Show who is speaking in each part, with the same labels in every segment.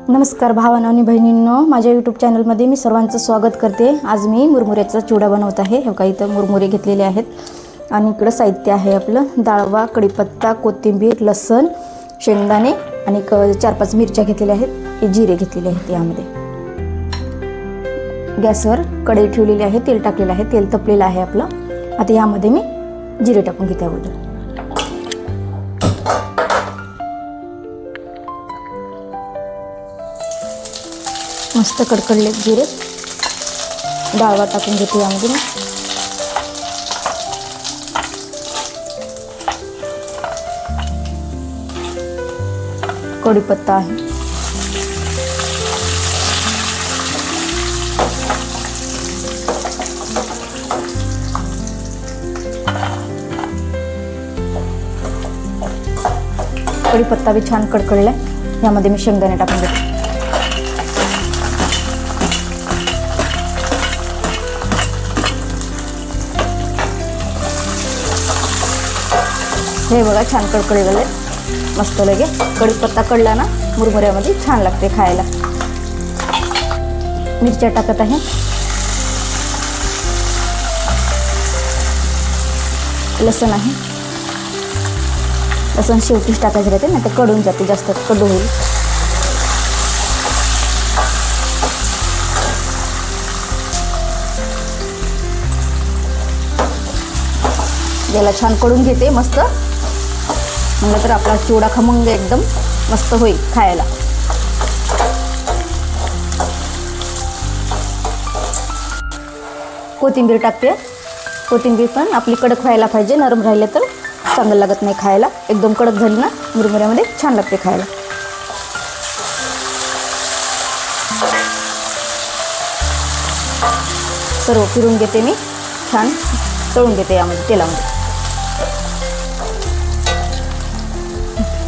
Speaker 1: नमस्कार भावांनो आणि बहिणींनो, माझ्या यूट्यूब चॅनलमध्ये मी सर्वांचं स्वागत करते। आज मी मुरमुऱ्याचा चिवडा बनवत आहे। हे काही इथं मुरमुरे घेतलेले आहेत आणि इकडे साहित्य आहे आपलं डाळवा, कढीपत्ता, कोथिंबीर, लसूण, शेंगदाणे आणि 4-5 मिरच्या घेतलेल्या आहेत। हे जिरे घेतलेले आहेत। यामध्ये गॅसवर कढई ठेवलेली आहे, तेल टाकलेलं आहे, तेल तपलेलं आहे आपलं। आता यामध्ये मी जिरे टाकून घेते अगोदर। मस्त कडकडले जिरे, डाळवा टाकून घेते यामध्ये मी। कढीपत्ता आहे, कढीपत्ता भी छान कडकडलाय। यामध्ये मी शेंगदाणे टाकून घेते। हे बघा छान कडकडलेलं आहे मस्त लगे। कढीपत्ता कडला ना मुरमुऱ्यामध्ये छान लागते खायला। मिरच्या टाकत आहे, लसूण आहे। लसूण शेवटीच टाकायचं राहते ना, ते कडून जाते, जास्त कडू होईल। याला छान कडून घेते मस्त, म्हणजे तर आपला चिवडा खमंग एकदम मस्त होईल खायला। कोथिंबीर टाकते। कोथिंबीर पण आपली कडक व्हायला पाहिजे, नरम राहिले तर चांगलं लागत नाही खायला। एकदम कडक झाली ना मुरमुऱ्यामध्ये छान लागते खायला। सर्व फिरून घेते मी, छान तळून घेते यामध्ये तेलामध्ये।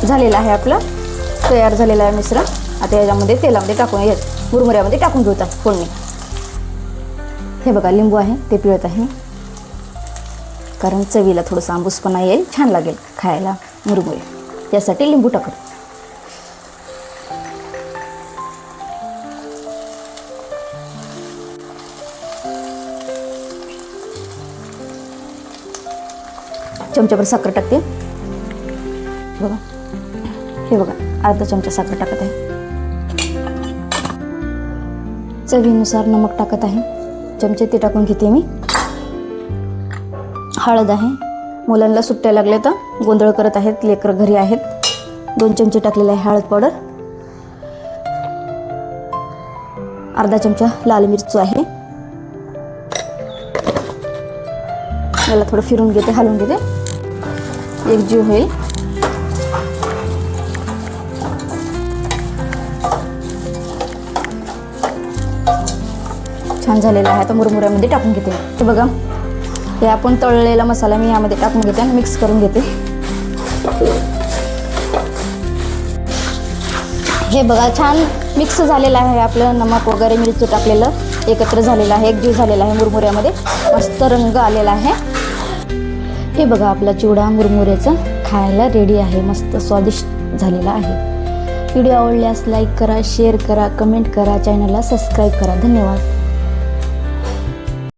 Speaker 1: झालेलं आहे आपलं तयार झालेलं आहे मिश्रण। आता याच्यामध्ये तेलामध्ये टाकून मुरमुऱ्यामध्ये टाकून घेऊया फोडणी। हे बघा लिंबू आहे ते पिळत आहे, कारण चवीला थोडंसं आंबूसपणा येईल, छान लागेल खायला मुरमुरे, यासाठी लिंबू टाकत। चमचाभर साखर टाकते बघा। हे बघा अर्धा चमचा साखर टाकत आहे। चवीनुसार नमक टाकत आहे, चमचे ते टाकून घेते मी। हळद आहे, मुलांना सुट्ट्या लागल्या तर गोंधळ करत आहेत, लेकरं घरी आहेत। 2 चमचे टाकलेले आहे हळद पावडर। अर्धा चमचा लाल मिरची आहे। याला थोडं फिरून घेते, हलवून घेते, एकजीव होईल। छान झालेला आहे। आता मुरमुऱ्यामध्ये टाकून घेते। हे बघा हे आपण तळलेला मसाला मी यामध्ये टाकून घेते आणि मिक्स करून घेते। हे बघा छान मिक्स झालेलं आहे आपलं, नमक वगैरे मिरची टाकलेलं एकत्र झालेलं आहे, एकजीव झालेला आहे मुरमुऱ्यामध्ये, मस्त रंग आलेला आहे। हे बघा आपला चिवडा मुरमुऱ्याचा खायला रेडी आहे, मस्त स्वादिष्ट झालेला आहे। व्हिडिओ आवडल्यास लाईक करा, शेअर करा, कमेंट करा, चॅनलला सबस्क्राईब करा। धन्यवाद।